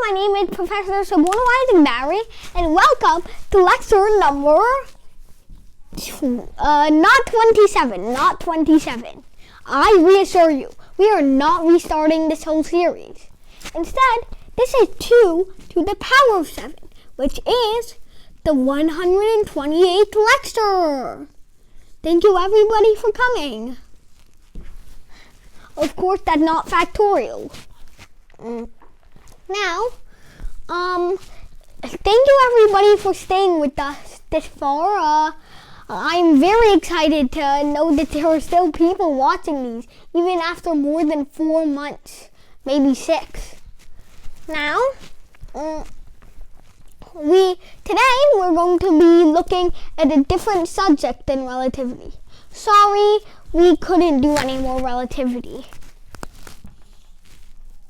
my name is Professor Soborno Bari, and welcome to lecture number not 27. I reassure you, we are not restarting this whole series. Instead, this is 2 to the power of 7, which is the 128th lecture. Thank you everybody for coming. Of course, that's not factorial. Now, thank you everybody for staying with us this far. I'm very excited to know that there are still people watching these, even after more than 4 months, maybe 6. Now, today we're going to be looking at a different subject than relativity. Sorry, we couldn't do any more relativity.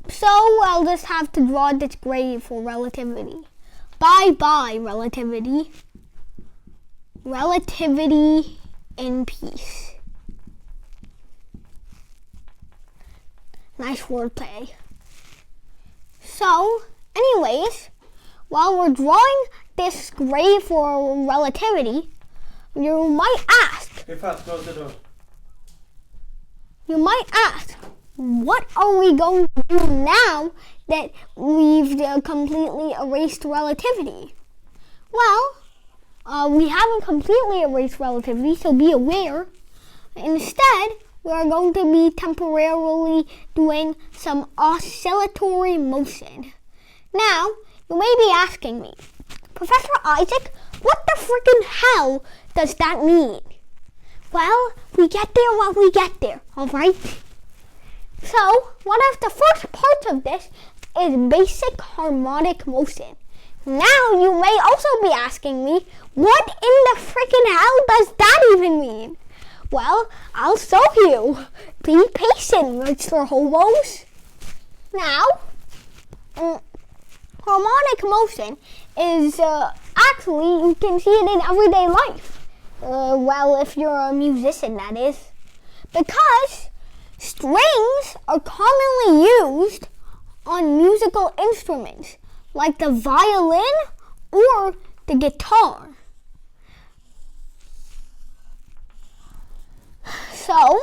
So I'll just have to draw this grade for relativity. Bye-bye, relativity. Relativity in peace. Nice wordplay. So, anyways, while we're drawing this grade for relativity, you might ask, what are we going to do now that we've completely erased relativity? Well, we haven't completely erased relativity, so be aware. Instead, we are going to be temporarily doing some oscillatory motion. Now, you may be asking me, Professor Isaac, what the freaking hell does that mean? Well, we get there when we get there, alright? So, one of the first parts of this is basic harmonic motion. Now, you may also be asking me, what in the freaking hell does that even mean? Well, I'll show you. Be patient, Mr. Hobos. Now, harmonic motion is actually, you can see it in everyday life. Well, if you're a musician, that is. Because strings are commonly used on musical instruments, like the violin or the guitar. So,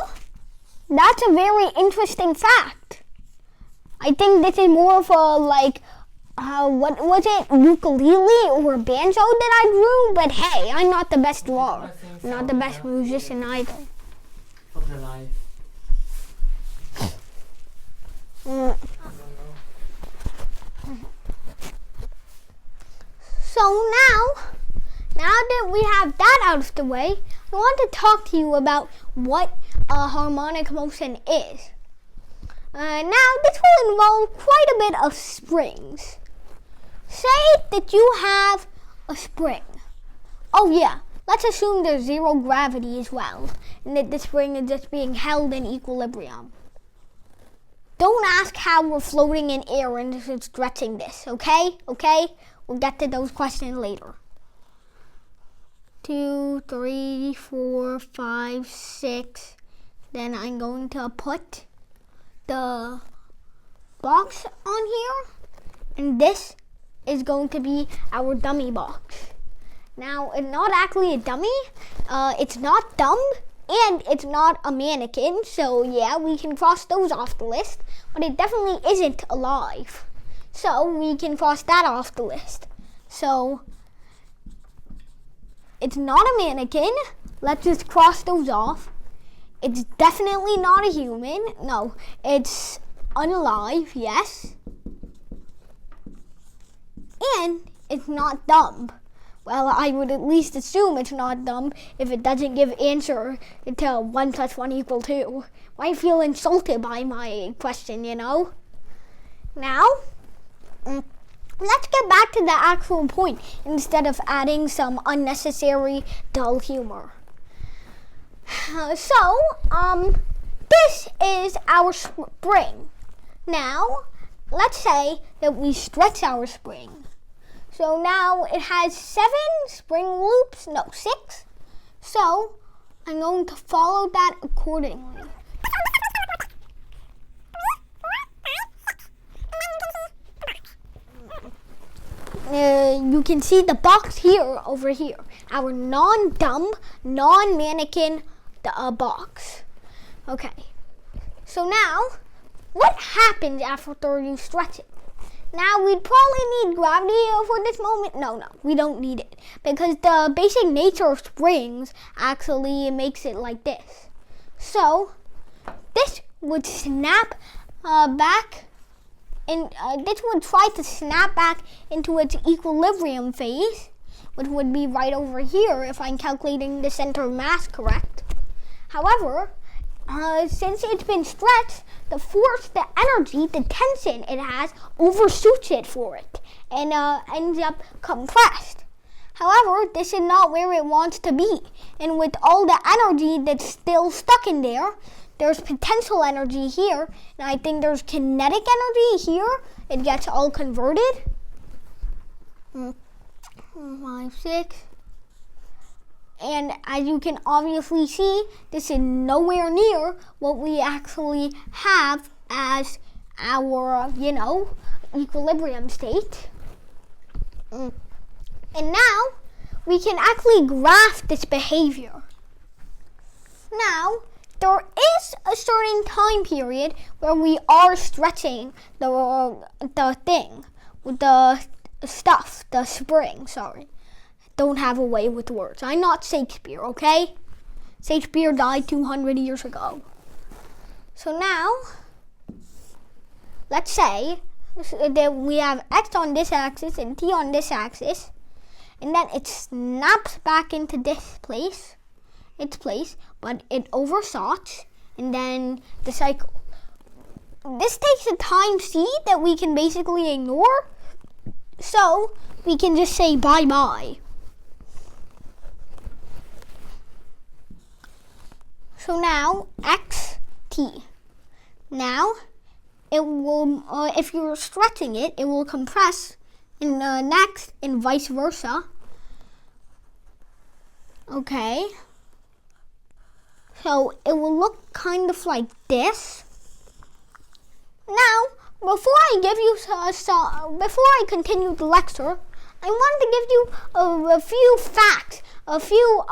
that's a very interesting fact. I think this is more of a, what was it, ukulele or banjo that I drew? But hey, I'm not the best drawer. I'm not the best musician either. Of the life. So now that we have that out of the way, I want to talk to you about what harmonic motion is. Now, this will involve quite a bit of springs. Say that you have a spring. Oh yeah, let's assume there's zero gravity as well, and that the spring is just being held in equilibrium. Don't ask how we're floating in air and just stretching this, okay? Okay? We'll get to those questions later. 2, 3, 4, 5, 6. Then I'm going to put the box on here. And this is going to be our dummy box. Now, it's not actually a dummy. It's not dumb. And it's not a mannequin. So, yeah, we can cross those off the list. But it definitely isn't alive. So, we can cross that off the list. So, it's not a mannequin. Let's just cross those off. It's definitely not a human. No, it's unalive, yes. And it's not dumb. Well, I would at least assume it's not dumb if it doesn't give answer until 1 + 1 = 2. I feel insulted by my question, you know? Now, let's get back to the actual point instead of adding some unnecessary dull humor. This is our spring. Now, let's say that we stretch our spring. So now it has 7 spring loops, no, 6. So I'm going to follow that accordingly. you can see the box here, over here. Our non-dumb, non-mannequin box. Okay. So now, what happens after you stretch it? Now, we'd probably need gravity for this moment. No, we don't need it. Because the basic nature of springs actually makes it like this. So, this would snap back, and this would try to snap back into its equilibrium phase, which would be right over here if I'm calculating the center of mass correct. However, since it's been stretched, the force, the energy, the tension it has overshoots it for it and ends up compressed. However, this is not where it wants to be. And with all the energy that's still stuck in there, there's potential energy here, and I think there's kinetic energy here. It gets all converted. 5, 6. And as you can obviously see, this is nowhere near what we actually have as our, equilibrium state. And now, we can actually graph this behavior. Now, there is a certain time period where we are stretching the thing, the stuff, the spring, sorry. Don't have a way with words. I'm not Shakespeare, okay? Shakespeare died 200 years ago. So now, let's say that we have X on this axis and T on this axis, and then it snaps back into this place, its place, but it overshot, and then the cycle. This takes a time C that we can basically ignore, so we can just say bye-bye. So now, X, T. Now, it will, if you're stretching it, it will compress in the next and vice versa. Okay. So, it will look kind of like this. Now, before I continue the lecture, I want to give you a few facts, a few,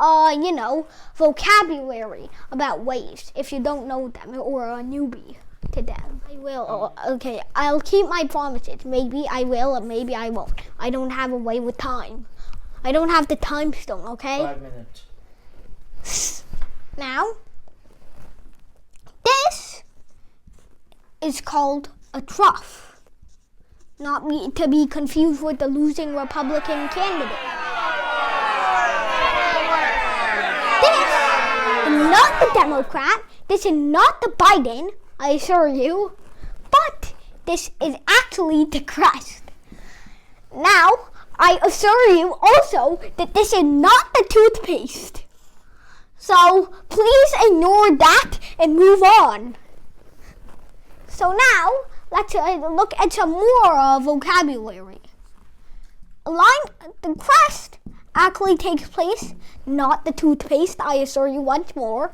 vocabulary about waves, if you don't know them, or a newbie to them. I will, okay, I'll keep my promises. Maybe I will, or maybe I won't. I don't have a way with time. I don't have the time stone, okay? 5 minutes. Now, this is called a trough. Not to be confused with the losing Republican candidate. This is not the Democrat. This is not the Biden, I assure you. But this is actually the crest. Now, I assure you also that this is not the toothpaste. So, please ignore that and move on. So now, let's look at some more vocabulary. The crest actually takes place, not the toothpaste, I assure you once more,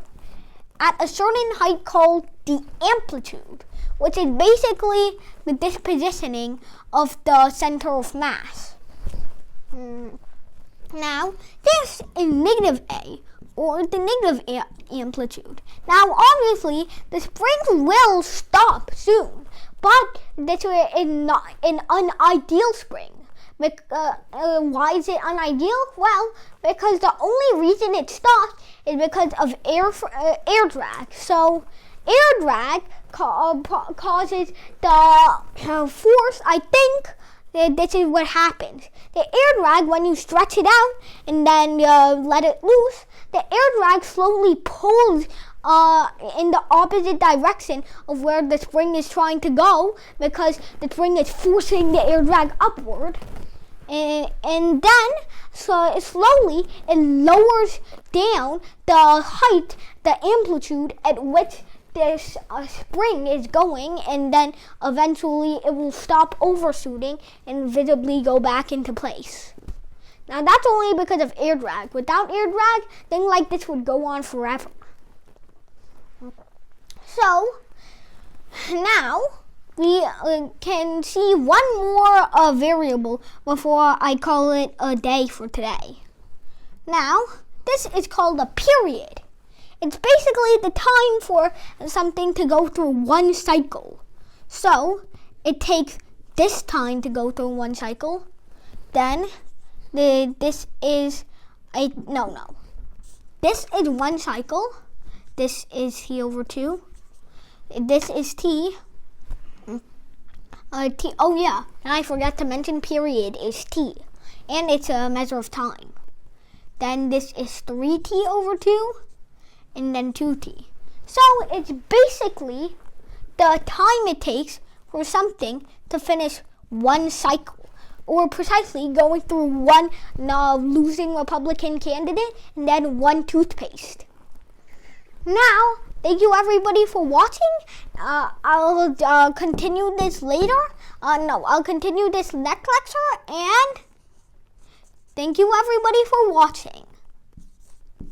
at a certain height called the amplitude, which is basically the dispositioning of the center of mass. Now, this is negative A, or the negative amplitude. Now, obviously, the springs will stop soon, but this is not an unideal spring. Why is it unideal? Well, because the only reason it stops is because of air drag. So, air drag causes the force, I think. This is what happens. The air drag, when you stretch it out and then let it loose, the air drag slowly pulls in the opposite direction of where the spring is trying to go, because the spring is forcing the air drag upward. And then, so slowly, it lowers down the height, the amplitude at which this spring is going, and then eventually it will stop overshooting and visibly go back into place. Now that's only because of air drag. Without air drag, things like this would go on forever. So, now, we can see one more variable before I call it a day for today. Now, this is called a period. It's basically the time for something to go through one cycle. So, it takes this time to go through one cycle. Then, this is This is one cycle. This is t over 2. This is t. Oh yeah, and I forgot to mention period is t. And it's a measure of time. Then this is 3t over 2. And then 2t. So it's basically the time it takes for something to finish one cycle. Or precisely going through one losing Republican candidate and then one toothpaste. Now, thank you everybody for watching. I'll continue this later. I'll continue this next lecture, and thank you everybody for watching.